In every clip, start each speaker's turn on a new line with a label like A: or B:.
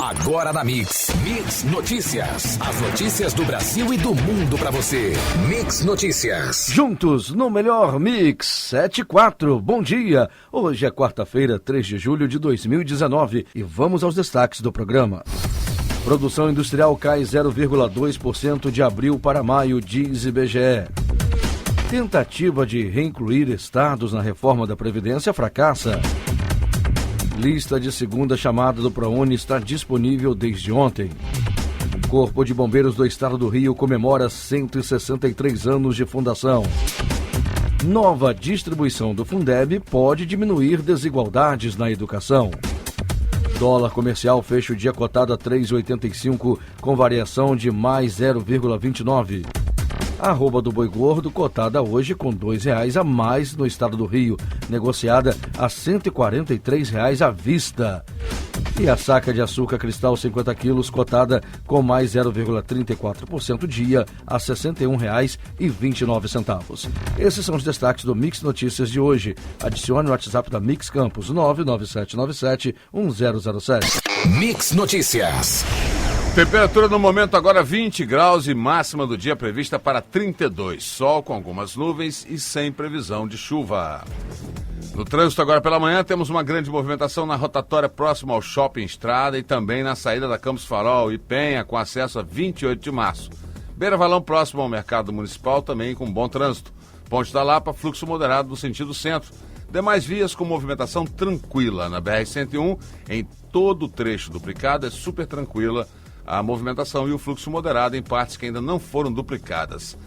A: Agora na Mix Notícias. As notícias do Brasil e do mundo pra você. Mix Notícias.
B: Juntos no melhor Mix 74. Bom dia. Hoje é quarta-feira, 3 de julho de 2019 e vamos aos destaques do programa. Produção industrial cai 0,2% de abril para maio, diz IBGE. Tentativa de reincluir estados na reforma da Previdência fracassa. Lista de segunda chamada do ProUni está disponível desde ontem. Corpo de Bombeiros do Estado do Rio comemora 163 anos de fundação. Nova distribuição do Fundeb pode diminuir desigualdades na educação. Dólar comercial fecha o dia cotado a 3,85 com variação de mais 0,29. A arroba do boi gordo cotada hoje com R$2 a mais no estado do Rio, negociada a R$143 à vista. E a saca de açúcar cristal 50 quilos cotada com mais 0,34% dia a R$ 61,29. Esses são os destaques do Mix Notícias de hoje. Adicione o WhatsApp da Mix Campos 997971007.
A: Mix Notícias.
C: Temperatura no momento agora 20 graus e máxima do dia prevista para 32. Sol com algumas nuvens e sem previsão de chuva. No trânsito agora pela manhã temos uma grande movimentação na rotatória próxima ao Shopping Estrada e também na saída da Campos Farol e Penha com acesso a 28 de março. Beira Valão próximo ao Mercado Municipal também com bom trânsito. Ponte da Lapa, fluxo moderado no sentido centro. Demais vias com movimentação tranquila. Na BR-101, em todo o trecho duplicado é super tranquila a movimentação e o fluxo moderado em partes que ainda não foram duplicadas.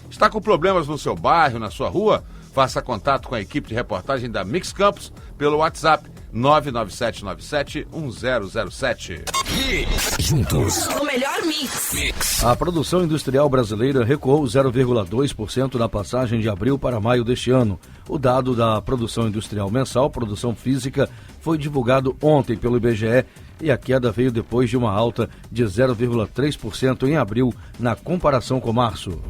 C: Está com problemas no seu bairro, na sua rua? Faça contato com a equipe de reportagem da Mix Campos pelo WhatsApp 997971007.
A: Juntos.
D: O melhor mix.
B: A produção industrial brasileira recuou 0,2% na passagem de abril para maio deste ano. O dado da produção industrial mensal, produção física, foi divulgado ontem pelo IBGE e a queda veio depois de uma alta de 0,3% em abril na comparação com março.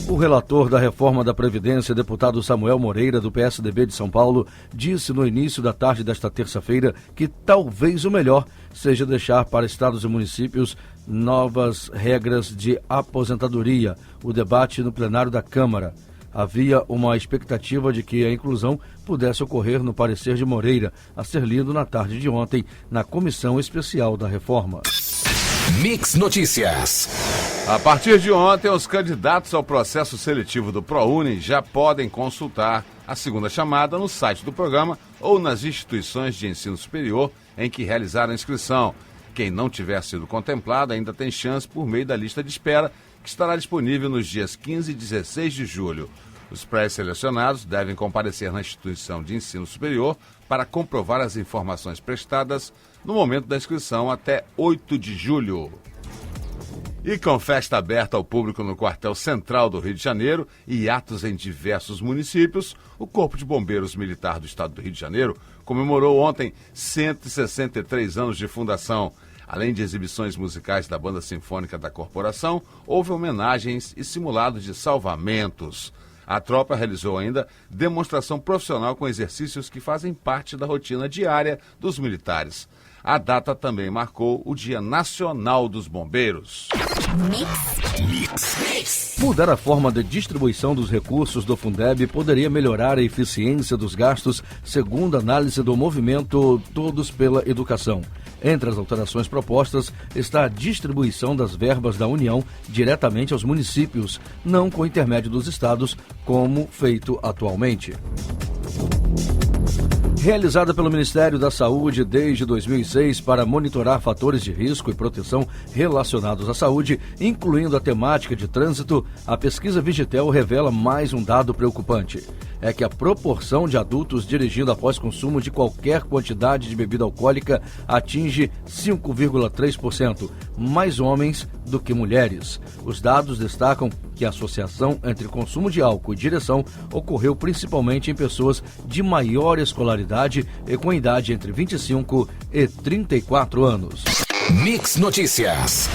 B: O relator da reforma da Previdência, deputado Samuel Moreira, do PSDB de São Paulo, disse no início da tarde desta terça-feira que talvez o melhor seja deixar para estados e municípios novas regras de aposentadoria. O debate no plenário da Câmara. Havia uma expectativa de que a inclusão pudesse ocorrer no parecer de Moreira, a ser lido na tarde de ontem na Comissão Especial da Reforma.
A: Mix Notícias.
C: A partir de ontem, os candidatos ao processo seletivo do ProUni já podem consultar a segunda chamada no site do programa ou nas instituições de ensino superior em que realizaram a inscrição. Quem não tiver sido contemplado ainda tem chance por meio da lista de espera, que estará disponível nos dias 15 e 16 de julho. Os pré-selecionados devem comparecer na instituição de ensino superior para comprovar as informações prestadas no momento da inscrição até 8 de julho. E com festa aberta ao público no quartel central do Rio de Janeiro e atos em diversos municípios, o Corpo de Bombeiros Militar do Estado do Rio de Janeiro comemorou ontem 163 anos de fundação. Além de exibições musicais da Banda Sinfônica da Corporação, houve homenagens e simulados de salvamentos. A tropa realizou ainda demonstração profissional com exercícios que fazem parte da rotina diária dos militares. A data também marcou o Dia Nacional dos Bombeiros.
B: Mudar a forma de distribuição dos recursos do Fundeb poderia melhorar a eficiência dos gastos, segundo a análise do movimento Todos pela Educação. Entre as alterações propostas está a distribuição das verbas da União diretamente aos municípios, não com intermédio dos estados, como feito atualmente. Realizada pelo Ministério da Saúde desde 2006 para monitorar fatores de risco e proteção relacionados à saúde, incluindo a temática de trânsito, a pesquisa Vigitel revela mais um dado preocupante. É que a proporção de adultos dirigindo após consumo de qualquer quantidade de bebida alcoólica atinge 5,3%, mais homens do que mulheres. Os dados destacam que a associação entre consumo de álcool e direção ocorreu principalmente em pessoas de maior escolaridade e com idade entre 25 e 34 anos.
A: Mix Notícias.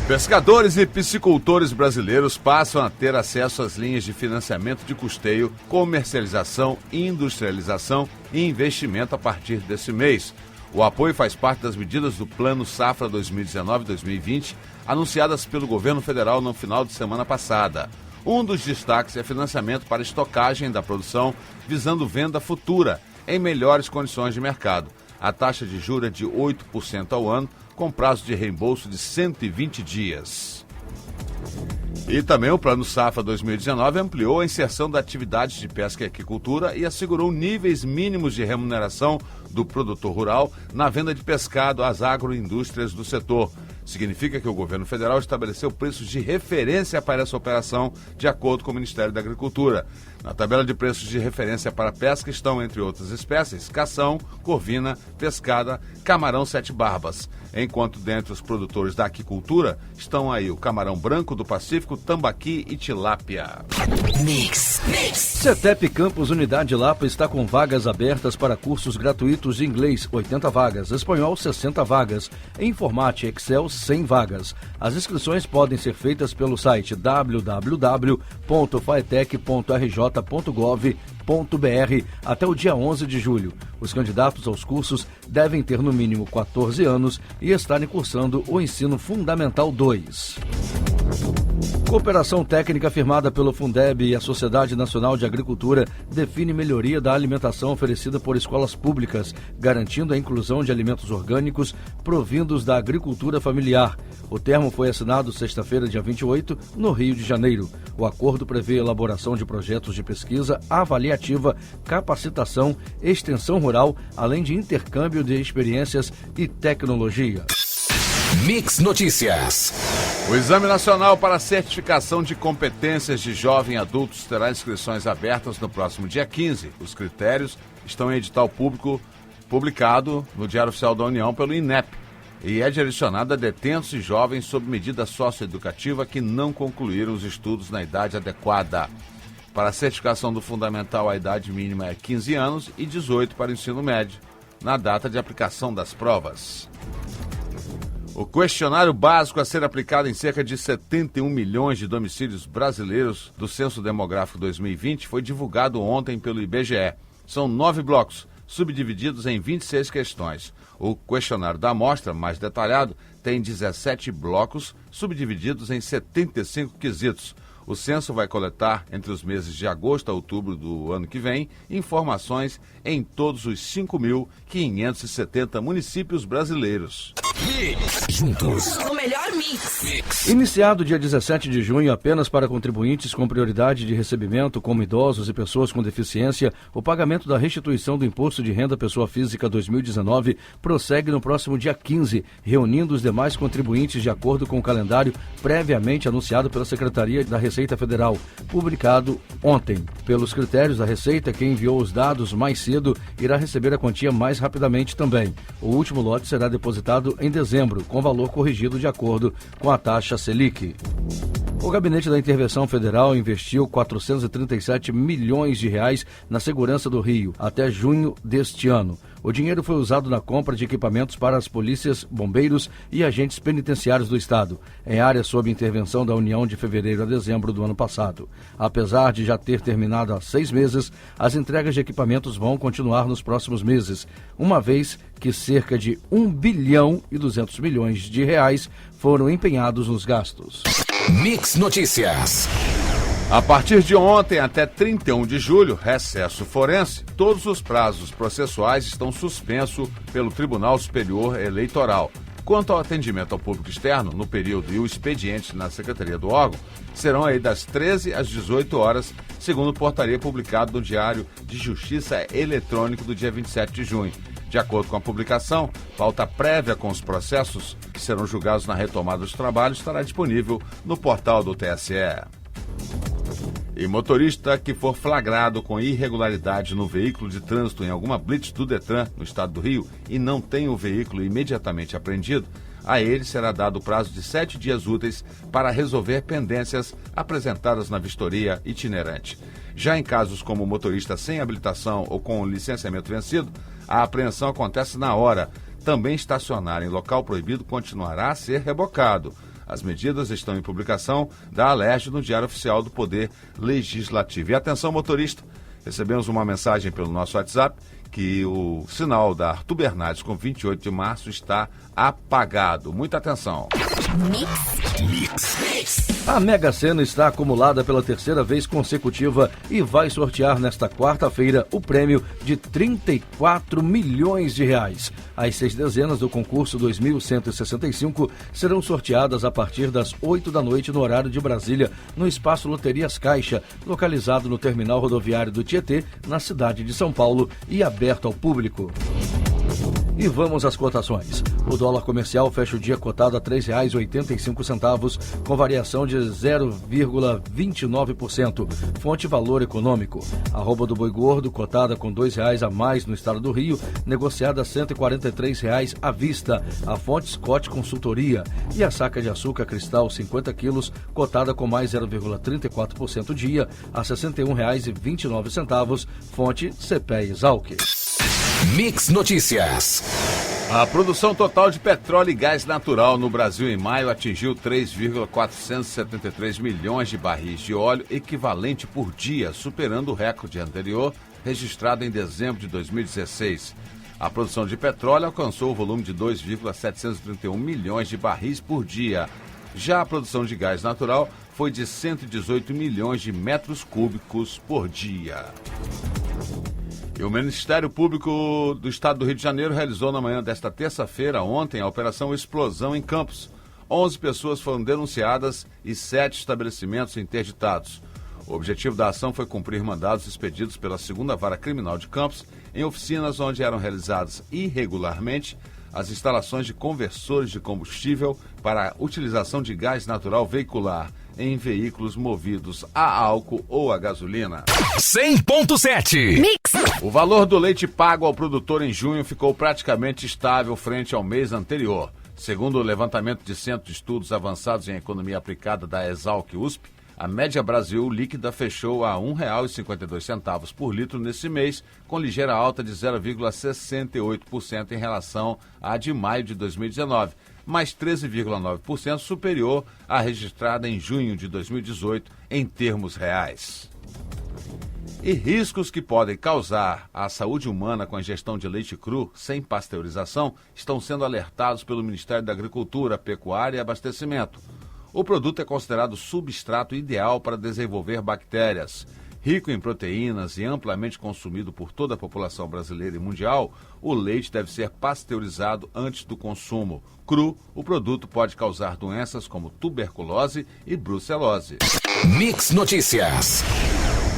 C: Pescadores e piscicultores brasileiros passam a ter acesso às linhas de financiamento de custeio, comercialização, industrialização e investimento a partir desse mês. O apoio faz parte das medidas do Plano Safra 2019-2020, anunciadas pelo governo federal no final de semana passada. Um dos destaques é financiamento para estocagem da produção, visando venda futura, em melhores condições de mercado. A taxa de juros é de 8% ao ano, com prazo de reembolso de 120 dias. E também o Plano Safra 2019 ampliou a inserção da atividade de pesca e aquicultura e assegurou níveis mínimos de remuneração do produtor rural na venda de pescado às agroindústrias do setor. Significa que o governo federal estabeleceu preços de referência para essa operação, de acordo com o Ministério da Agricultura. Na tabela de preços de referência para pesca estão, entre outras espécies, cação, corvina, pescada, camarão sete barbas. Enquanto dentre os produtores da aquicultura estão aí o camarão branco do Pacífico, tambaqui e tilápia.
D: Mix.
B: CETEP Campus Unidade Lapa está com vagas abertas para cursos gratuitos de inglês, 80 vagas, espanhol, 60 vagas, informática Excel, 100 vagas. As inscrições podem ser feitas pelo site www.faetec.rj.gov.br até o dia 11 de julho. Os candidatos aos cursos devem ter no mínimo 14 anos e estarem cursando o Ensino Fundamental 2. Cooperação técnica firmada pelo Fundeb e a Sociedade Nacional de Agricultura define melhoria da alimentação oferecida por escolas públicas, garantindo a inclusão de alimentos orgânicos provindos da agricultura familiar. O termo foi assinado sexta-feira, dia 28, no Rio de Janeiro. O acordo prevê a elaboração de projetos de pesquisa avaliativa, capacitação, extensão rural, além de intercâmbio de experiências e tecnologia.
A: Mix Notícias.
C: O Exame Nacional para a Certificação de Competências de Jovem Adultos terá inscrições abertas no próximo dia 15. Os critérios estão em edital público publicado no Diário Oficial da União pelo INEP e é direcionado a detentos e jovens sob medida socioeducativa que não concluíram os estudos na idade adequada. Para a certificação do fundamental, a idade mínima é 15 anos e 18 para o ensino médio, na data de aplicação das provas. O questionário básico a ser aplicado em cerca de 71 milhões de domicílios brasileiros do Censo Demográfico 2020 foi divulgado ontem pelo IBGE. São 9 blocos, subdivididos em 26 questões. O questionário da amostra, mais detalhado, tem 17 blocos, subdivididos em 75 quesitos. O censo vai coletar, entre os meses de agosto a outubro do ano que vem, informações em todos os 5.570 municípios brasileiros.
A: Juntos.
D: O melhor mix.
B: Iniciado dia 17 de junho apenas para contribuintes com prioridade de recebimento, como idosos e pessoas com deficiência, o pagamento da restituição do Imposto de Renda Pessoa Física 2019 prossegue no próximo dia 15, reunindo os demais contribuintes de acordo com o calendário previamente anunciado pela Secretaria da Receita Federal, publicado ontem. Pelos critérios da Receita, quem enviou os dados mais cedo irá receber a quantia mais rapidamente também. O último lote será depositado em dezembro, com valor corrigido de acordo com a taxa Selic. O Gabinete da Intervenção Federal investiu 437 milhões de reais na segurança do Rio até junho deste ano. O dinheiro foi usado na compra de equipamentos para as polícias, bombeiros e agentes penitenciários do Estado, em áreas sob intervenção da União de fevereiro a dezembro do ano passado. Apesar de já ter terminado há 6 meses, as entregas de equipamentos vão continuar nos próximos meses, uma vez que cerca de 1 bilhão e 200 milhões de reais foram empenhados nos gastos.
A: Mix Notícias.
C: A partir de ontem até 31 de julho, recesso forense, todos os prazos processuais estão suspensos pelo Tribunal Superior Eleitoral. Quanto ao atendimento ao público externo, no período e o expediente na Secretaria do órgão, serão aí das 13 às 18 horas, segundo portaria publicada no Diário de Justiça Eletrônico do dia 27 de junho. De acordo com a publicação, pauta prévia com os processos que serão julgados na retomada dos trabalhos estará disponível no portal do TSE. E motorista que for flagrado com irregularidade no veículo de trânsito em alguma blitz do Detran no estado do Rio e não tem o veículo imediatamente apreendido, a ele será dado o prazo de 7 dias úteis para resolver pendências apresentadas na vistoria itinerante. Já em casos como motorista sem habilitação ou com licenciamento vencido, a apreensão acontece na hora. Também estacionar em local proibido continuará a ser rebocado. As medidas estão em publicação da Alerj no Diário Oficial do Poder Legislativo. E atenção, motorista, recebemos uma mensagem pelo nosso WhatsApp que o sinal da Arthur Bernardes com 28 de março está apagado. Muita atenção.
B: Mix. A Mega Sena está acumulada pela terceira vez consecutiva e vai sortear nesta quarta-feira o prêmio de 34 milhões de reais. As 6 dezenas do concurso 2165 serão sorteadas a partir das 8 da noite no horário de Brasília, no Espaço Loterias Caixa, localizado no terminal rodoviário do Tietê, na cidade de São Paulo, e aberto ao público. E vamos às cotações. O dólar comercial fecha o dia cotado a R$ 3,85, com variação de 0,29%. Fonte Valor Econômico. Arroba do boi gordo, cotada com R$ 2,00 a mais no estado do Rio, negociada a R$ 143,00 à vista. A fonte Scott Consultoria. E a saca de açúcar cristal 50 quilos, cotada com mais 0,34% dia, a R$ 61,29. Fonte CPE Exalc.
A: Mix Notícias.
C: A produção total de petróleo e gás natural no Brasil em maio atingiu 3,473 milhões de barris de óleo equivalente por dia, superando o recorde anterior registrado em dezembro de 2016. A produção de petróleo alcançou o volume de 2,731 milhões de barris por dia. Já a produção de gás natural foi de 118 milhões de metros cúbicos por dia. E o Ministério Público do Estado do Rio de Janeiro realizou na manhã desta terça-feira, ontem, a Operação Explosão em Campos. 11 pessoas foram denunciadas e 7 estabelecimentos interditados. O objetivo da ação foi cumprir mandados expedidos pela 2ª Vara Criminal de Campos em oficinas onde eram realizadas irregularmente as instalações de conversores de combustível para a utilização de gás natural veicular em veículos movidos a álcool ou a gasolina.
A: 100.7
D: Mix.
C: O valor do leite pago ao produtor em junho ficou praticamente estável frente ao mês anterior. Segundo o levantamento de Centro de Estudos Avançados em Economia Aplicada da Exalc USP, a média Brasil líquida fechou a R$ 1,52 por litro nesse mês, com ligeira alta de 0,68% em relação à de maio de 2019, mais 13,9% superior à registrada em junho de 2018 em termos reais. E riscos que podem causar à saúde humana com a ingestão de leite cru sem pasteurização estão sendo alertados pelo Ministério da Agricultura, Pecuária e Abastecimento. O produto é considerado substrato ideal para desenvolver bactérias. Rico em proteínas e amplamente consumido por toda a população brasileira e mundial, o leite deve ser pasteurizado antes do consumo. Cru, o produto pode causar doenças como tuberculose e brucelose.
A: Mix Notícias.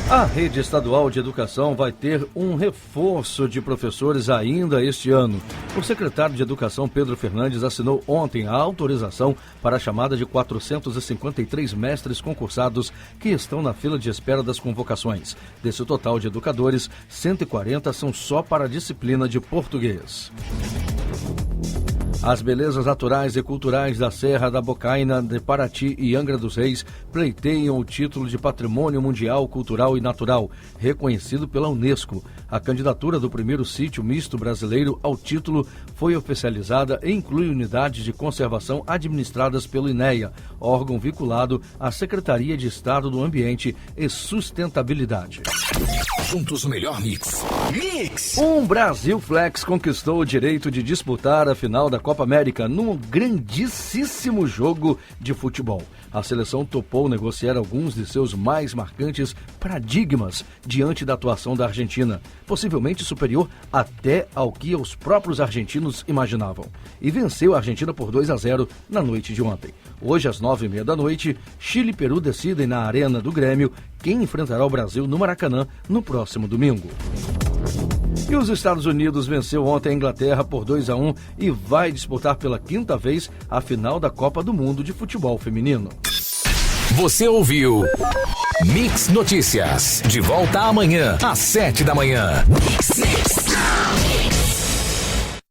B: A rede estadual de educação vai ter um reforço de professores ainda este ano. O secretário de Educação, Pedro Fernandes, assinou ontem a autorização para a chamada de 453 mestres concursados que estão na fila de espera das convocações. Desse total de educadores, 140 são só para a disciplina de português. As belezas naturais e culturais da Serra da Bocaina, de Paraty e Angra dos Reis pleiteiam o título de Patrimônio Mundial Cultural e Natural, reconhecido pela Unesco. A candidatura do primeiro sítio misto brasileiro ao título foi oficializada e inclui unidades de conservação administradas pelo INEA, órgão vinculado à Secretaria de Estado do Ambiente e Sustentabilidade.
A: Juntos o melhor mix. Mix!
B: Um Brasil Flex conquistou o direito de disputar a final da Copa América num grandíssimo jogo de futebol. A seleção topou negociar alguns de seus mais marcantes paradigmas diante da atuação da Argentina, possivelmente superior até ao que os próprios argentinos imaginavam. E venceu a Argentina por 2-0 na noite de ontem. Hoje, às 9h30 da noite, Chile e Peru decidem na Arena do Grêmio quem enfrentará o Brasil no Maracanã no próximo domingo. E os Estados Unidos venceu ontem a Inglaterra por 2-1 e vai disputar pela 5ª vez a final da Copa do Mundo de Futebol Feminino.
A: Você ouviu Mix Notícias. De volta amanhã, às 7 da manhã.